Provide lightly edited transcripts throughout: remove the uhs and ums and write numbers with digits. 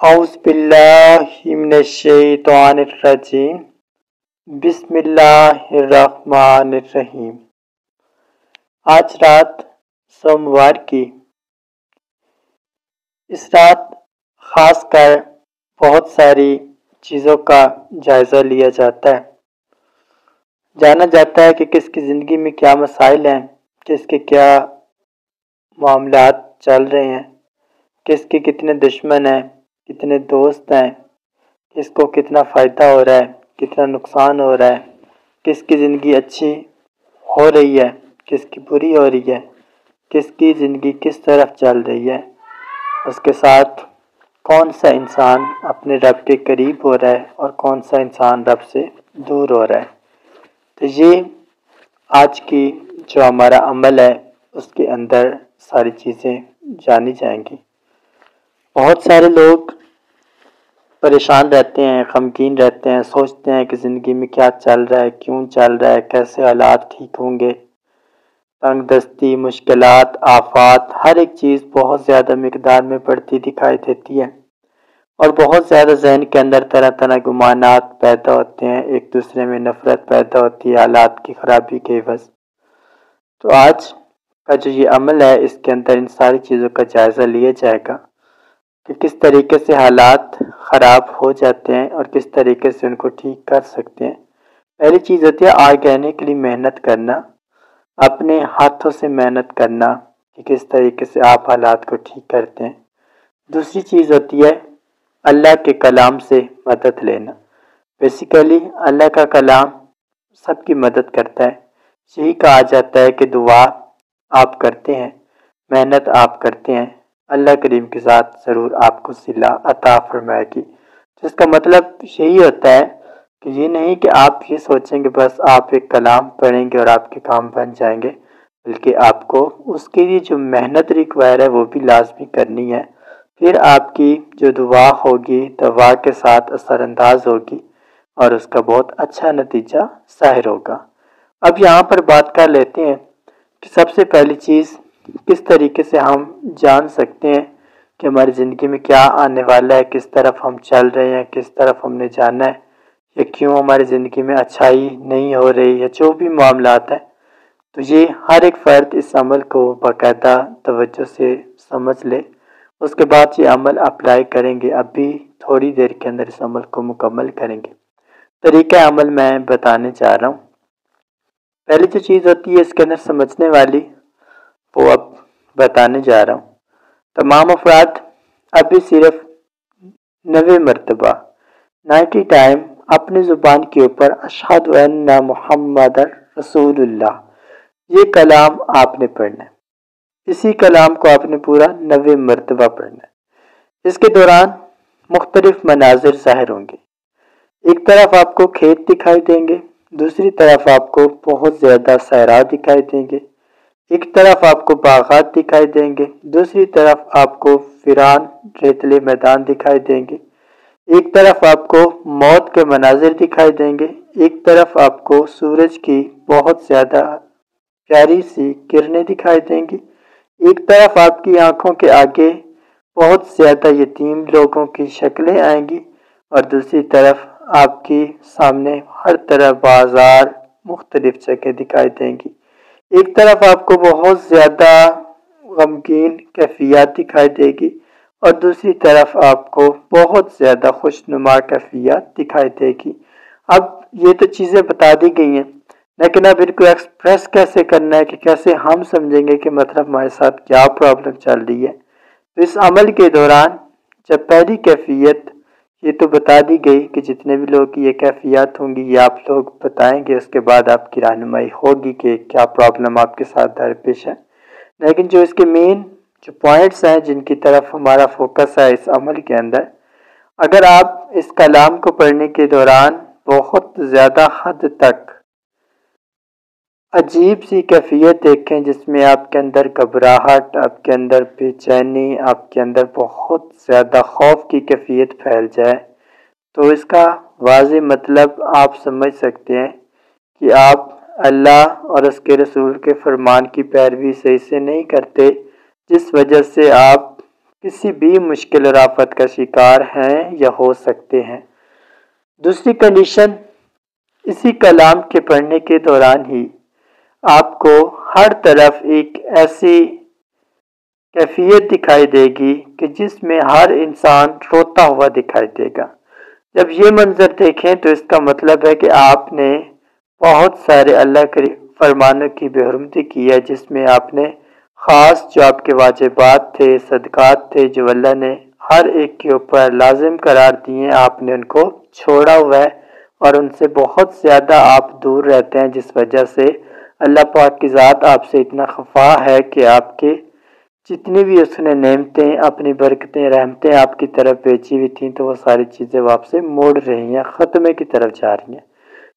اعوذ باللہ من الشیطان الرجیم بسم اللہ الرحمن الرحیم۔ آج رات سوموار کی، اس رات خاص کر بہت ساری چیزوں کا جائزہ لیا جاتا ہے، جانا جاتا ہے کہ کس کی زندگی میں کیا مسائل ہیں، کس کے کیا معاملات چل رہے ہیں، کس کے کتنے دشمن ہیں، کتنے دوست ہیں، کس کو کتنا فائدہ ہو رہا ہے، کتنا نقصان ہو رہا ہے، کس کی زندگی اچھی ہو رہی ہے، کس کی بری ہو رہی ہے، کس کی زندگی کس طرف چل رہی ہے، اس کے ساتھ کون سا انسان اپنے رب کے قریب ہو رہا ہے اور کون سا انسان رب سے دور ہو رہا ہے۔ تو یہ آج کی جو ہمارا عمل ہے اس کے اندر ساری چیزیں جانی جائیں گی۔ بہت سارے لوگ پریشان رہتے ہیں، غمگین رہتے ہیں، سوچتے ہیں کہ زندگی میں کیا چل رہا ہے، کیوں چل رہا ہے، کیسے حالات ٹھیک ہوں گے۔ تنگ دستی، مشکلات، آفات، ہر ایک چیز بہت زیادہ مقدار میں بڑھتی دکھائی دیتی ہے اور بہت زیادہ ذہن کے اندر طرح طرح گمانات پیدا ہوتے ہیں، ایک دوسرے میں نفرت پیدا ہوتی ہے حالات کی خرابی کے عوض۔ تو آج کا جو یہ عمل ہے اس کے اندر ان ساری چیزوں کا جائزہ لیا جائے گا کہ کس طریقے سے حالات خراب ہو جاتے ہیں اور کس طریقے سے ان کو ٹھیک کر سکتے ہیں۔ پہلی چیز ہوتی ہے آگے آنے کے لیے محنت کرنا، اپنے ہاتھوں سے محنت کرنا کہ کس طریقے سے آپ حالات کو ٹھیک کرتے ہیں۔ دوسری چیز ہوتی ہے اللہ کے کلام سے مدد لینا۔ بیسیکلی اللہ کا کلام سب کی مدد کرتا ہے۔ یہی کہا جاتا ہے کہ دعا آپ کرتے ہیں، محنت آپ کرتے ہیں، اللہ کریم کے ساتھ ضرور آپ کو صلہ عطا فرمائے گی۔ جس کا مطلب یہی ہوتا ہے کہ یہ نہیں کہ آپ یہ سوچیں کہ بس آپ ایک کلام پڑھیں گے اور آپ کے کام بن جائیں گے، بلکہ آپ کو اس کے لیے جو محنت ریکوائر ہے وہ بھی لازمی کرنی ہے۔ پھر آپ کی جو دعا ہوگی دعا کے ساتھ اثر انداز ہوگی اور اس کا بہت اچھا نتیجہ ظاہر ہوگا۔ اب یہاں پر بات کر لیتے ہیں کہ سب سے پہلی چیز کس طریقے سے ہم جان سکتے ہیں کہ ہماری زندگی میں کیا آنے والا ہے، کس طرف ہم چل رہے ہیں، کس طرف ہم نے جانا ہے، یا کیوں ہماری زندگی میں اچھائی نہیں ہو رہی، یا جو بھی معاملات ہیں۔ تو یہ ہر ایک فرد اس عمل کو باقاعدہ توجہ سے سمجھ لے، اس کے بعد یہ عمل اپلائی کریں گے۔ ابھی تھوڑی دیر کے اندر اس عمل کو مکمل کریں گے۔ طریقہ عمل میں بتانے جا رہا ہوں۔ پہلی جو چیز ہوتی ہے اس کے اندر سمجھنے والی وہ اب بتانے جا رہا ہوں۔ تمام افراد ابھی صرف 90 مرتبہ 90 ٹائم اپنی زبان کے اوپر اشہد ان محمد رسول اللہ یہ کلام آپ نے پڑھنا ہے۔ اسی کلام کو آپ نے پورا 90 مرتبہ پڑھنا ہے۔ اس کے دوران مختلف مناظر ظاہر ہوں گے۔ ایک طرف آپ کو کھیت دکھائی دیں گے، دوسری طرف آپ کو بہت زیادہ صحرا دکھائی دیں گے، ایک طرف آپ کو باغات دکھائی دیں گے، دوسری طرف آپ کو ویران ریتلے میدان دکھائی دیں گے، ایک طرف آپ کو موت کے مناظر دکھائی دیں گے، ایک طرف آپ کو سورج کی بہت زیادہ پیاری سی کرنیں دکھائی دیں گی، ایک طرف آپ کی آنکھوں کے آگے بہت زیادہ یتیم لوگوں کی شکلیں آئیں گی اور دوسری طرف آپ کی سامنے ہر طرح بازار مختلف جگہ دکھائی دیں گی۔ ایک طرف آپ کو بہت زیادہ غمگین کیفیات دکھائی دے گی اور دوسری طرف آپ کو بہت زیادہ خوشنما کیفیات دکھائی دے گی۔ اب یہ تو چیزیں بتا دی گئی ہیں، لیکن اب ان کو ایکسپریس کیسے کرنا ہے کہ کیسے ہم سمجھیں گے کہ مطلب ہمارے ساتھ کیا پرابلم چل رہی ہے۔ تو اس عمل کے دوران جب پہلی کیفیت یہ تو بتا دی گئی کہ جتنے بھی لوگ کی یہ کیفیات ہوں گی یہ آپ لوگ بتائیں گے، اس کے بعد آپ کی رہنمائی ہوگی کہ کیا پرابلم آپ کے ساتھ درپیش ہے۔ لیکن جو اس کے مین جو پوائنٹس ہیں جن کی طرف ہمارا فوکس ہے اس عمل کے اندر، اگر آپ اس کلام کو پڑھنے کے دوران بہت زیادہ حد تک عجیب سی کیفیت دیکھیں جس میں آپ کے اندر گھبراہٹ، آپ کے اندر بے چینی، آپ کے اندر بہت زیادہ خوف کی کیفیت پھیل جائے، تو اس کا واضح مطلب آپ سمجھ سکتے ہیں کہ آپ اللہ اور اس کے رسول کے فرمان کی پیروی صحیح سے نہیں کرتے، جس وجہ سے آپ کسی بھی مشکل اور آفت کا شکار ہیں یا ہو سکتے ہیں۔ دوسری کنڈیشن، اسی کلام کے پڑھنے کے دوران ہی آپ کو ہر طرف ایک ایسی کیفیت دکھائی دے گی کہ جس میں ہر انسان روتا ہوا دکھائی دے گا۔ جب یہ منظر دیکھیں تو اس کا مطلب ہے کہ آپ نے بہت سارے اللہ کے فرمانوں کی بے حرمتی کی ہے، جس میں آپ نے خاص جو آپ کے واجبات تھے، صدقات تھے، جو اللہ نے ہر ایک کے اوپر لازم قرار دیے، آپ نے ان کو چھوڑا ہوا ہے اور ان سے بہت زیادہ آپ دور رہتے ہیں، جس وجہ سے اللہ پاک کی ذات آپ سے اتنا خفا ہے کہ آپ کے جتنی بھی اس نے نعمتیں، اپنی برکتیں، رحمتیں آپ کی طرف بھیجی ہوئی تھیں تو وہ ساری چیزیں وہ آپ سے موڑ رہی ہیں، ختمے کی طرف جا رہی ہیں،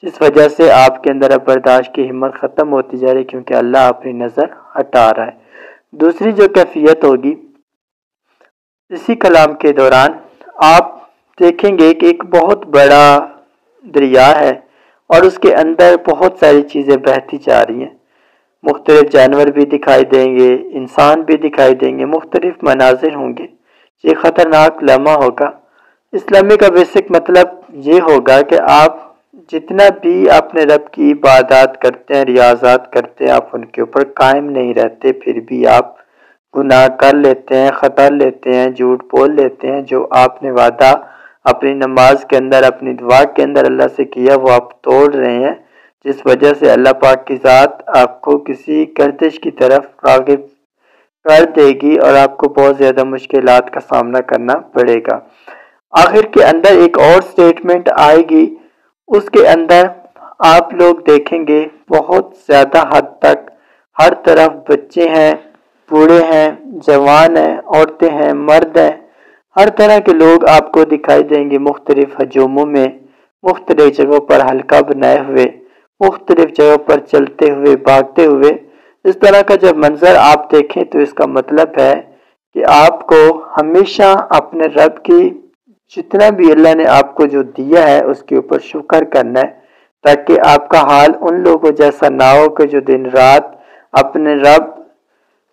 جس وجہ سے آپ کے اندر اب برداشت کی ہمت ختم ہوتی جا رہی ہے، کیونکہ اللہ اپنی نظر ہٹا رہا ہے۔ دوسری جو کیفیت ہوگی، اسی کلام کے دوران آپ دیکھیں گے کہ ایک بہت بڑا دریا ہے اور اس کے اندر بہت ساری چیزیں بہتی جا رہی ہیں، مختلف جانور بھی دکھائی دیں گے، انسان بھی دکھائی دیں گے، مختلف مناظر ہوں گے۔ یہ خطرناک لمحہ ہوگا۔ اس لمحے کا بیسک مطلب یہ ہوگا کہ آپ جتنا بھی اپنے رب کی عبادات کرتے ہیں، ریاضات کرتے ہیں، آپ ان کے اوپر قائم نہیں رہتے، پھر بھی آپ گناہ کر لیتے ہیں، خطا لیتے ہیں، جھوٹ بول لیتے ہیں، جو آپ نے وعدہ اپنی نماز کے اندر، اپنی دعا کے اندر اللہ سے کیا، وہ آپ توڑ رہے ہیں، جس وجہ سے اللہ پاک کی ذات آپ کو کسی گردش کی طرف راغب کر دے گی اور آپ کو بہت زیادہ مشکلات کا سامنا کرنا پڑے گا۔ آخر کے اندر ایک اور سٹیٹمنٹ آئے گی، اس کے اندر آپ لوگ دیکھیں گے بہت زیادہ حد تک ہر طرف بچے ہیں، بوڑھے ہیں، جوان ہیں، عورتیں ہیں، مرد ہیں، ہر طرح کے لوگ آپ کو دکھائی دیں گے، مختلف ہجوموں میں، مختلف جگہوں پر حلقہ بنائے ہوئے، مختلف جگہوں پر چلتے ہوئے، بھاگتے ہوئے۔ اس طرح کا جب منظر آپ دیکھیں تو اس کا مطلب ہے کہ آپ کو ہمیشہ اپنے رب کی جتنا بھی اللہ نے آپ کو جو دیا ہے اس کے اوپر شکر کرنا ہے، تاکہ آپ کا حال ان لوگوں جیسا نہ ہو کہ جو دن رات اپنے رب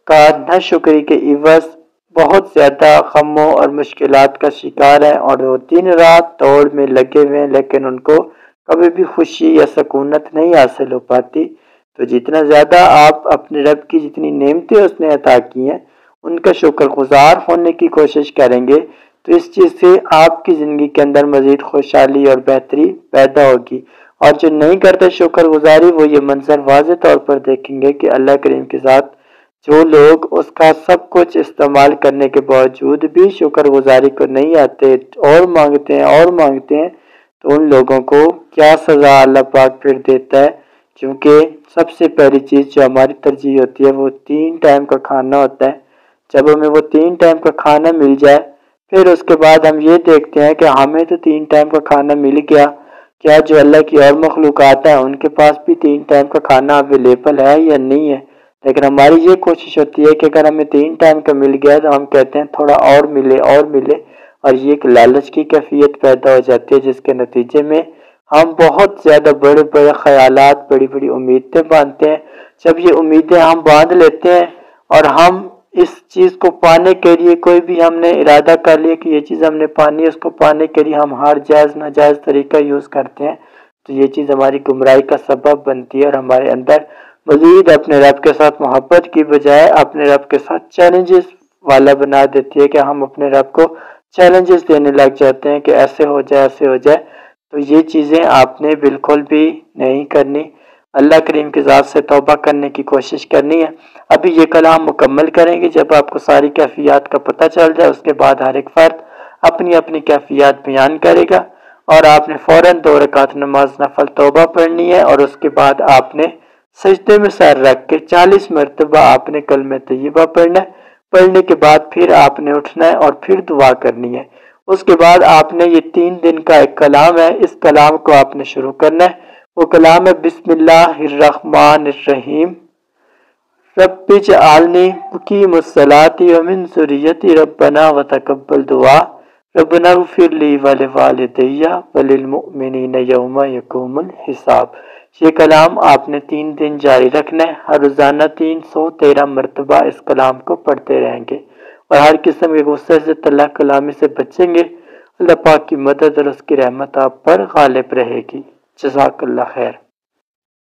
کا ناشکری کے عوض بہت زیادہ غموں اور مشکلات کا شکار ہیں اور وہ دن رات دوڑ میں لگے ہوئے ہیں، لیکن ان کو کبھی بھی خوشی یا سکونت نہیں حاصل ہو پاتی۔ تو جتنا زیادہ آپ اپنے رب کی جتنی نعمتیں اس نے عطا کی ہیں ان کا شکر گزار ہونے کی کوشش کریں گے، تو اس چیز سے آپ کی زندگی کے اندر مزید خوشحالی اور بہتری پیدا ہوگی۔ اور جو نہیں کرتے شکر گزاری، وہ یہ منظر واضح طور پر دیکھیں گے کہ اللہ کریم کے ساتھ جو لوگ اس کا سب کچھ استعمال کرنے کے باوجود بھی شکر گزاری کو نہیں آتے اور مانگتے ہیں تو ان لوگوں کو کیا سزا اللہ پاک پھر دیتا ہے، کیونکہ سب سے پہلی چیز جو ہماری ترجیح ہوتی ہے وہ 3 ٹائم کا کھانا ہوتا ہے۔ جب ہمیں وہ 3 ٹائم کا کھانا مل جائے، پھر اس کے بعد ہم یہ دیکھتے ہیں کہ ہمیں تو 3 ٹائم کا کھانا مل گیا، کیا جو اللہ کی اور مخلوقات ہیں ان کے پاس بھی 3 ٹائم کا کھانا اویلیبل ہے یا نہیں ہے؟ لیکن ہماری یہ کوشش ہوتی ہے کہ اگر ہمیں 3 ٹائم کا مل گیا تو ہم کہتے ہیں تھوڑا اور ملے اور یہ ایک لالچ کی کیفیت پیدا ہو جاتی ہے، جس کے نتیجے میں ہم بہت زیادہ بڑے بڑے خیالات، بڑی بڑی امیدیں باندھتے ہیں۔ جب یہ امیدیں ہم باندھ لیتے ہیں اور ہم اس چیز کو پانے کے لیے کوئی بھی ہم نے ارادہ کر لیا کہ یہ چیز ہم نے پانی ہے، اس کو پانے کے لیے ہم ہر جائز ناجائز طریقہ یوز کرتے ہیں، تو یہ چیز ہماری گمراہی کا سبب بنتی ہے اور ہمارے اندر مزید اپنے رب کے ساتھ محبت کی بجائے اپنے رب کے ساتھ چیلنجز والا بنا دیتی ہے کہ ہم اپنے رب کو چیلنجز دینے لگ جاتے ہیں کہ ایسے ہو جائے ایسے ہو جائے۔ تو یہ چیزیں آپ نے بالکل بھی نہیں کرنی، اللہ کریم کی ذات سے توبہ کرنے کی کوشش کرنی ہے۔ ابھی یہ کلام مکمل کریں گے، جب آپ کو ساری کیفیات کا پتہ چل جائے اس کے بعد ہر ایک فرد اپنی اپنی کیفیات بیان کرے گا اور آپ نے فوراً 2 رکعت نماز نفل توبہ پڑھنی ہے اور اس کے بعد آپ نے سجدے میں سر رکھ کے 40 مرتبہ آپ نے کلمہ طیبہ پڑھنا ہے۔ پڑھنے کے بعد پھر آپ نے اٹھنا ہے اور پھر دعا کرنی ہے۔ اس کے بعد آپ نے یہ 3 دن کا ایک کلام ہے، اس کلام کو آپ نے شروع کرنا ہے۔ وہ کلام ہے بسم اللہ الرحمن الرحیم، رب اجعلنی مقیم الصلاۃ ومن ذریتی ربنا وتقبل دعا، ربنا اغفر لی ولوالدی وللمؤمنین یوم یقوم الحساب۔ یہ کلام آپ نے 3 دن جاری رکھنا ہے، ہر روزانہ 313 مرتبہ اس کلام کو پڑھتے رہیں گے اور ہر قسم کے غصے سے، طلاق کلامی سے بچیں گے، اللہ پاک کی مدد اور اس کی رحمت آپ پر غالب رہے گی۔ جزاک اللہ خیر۔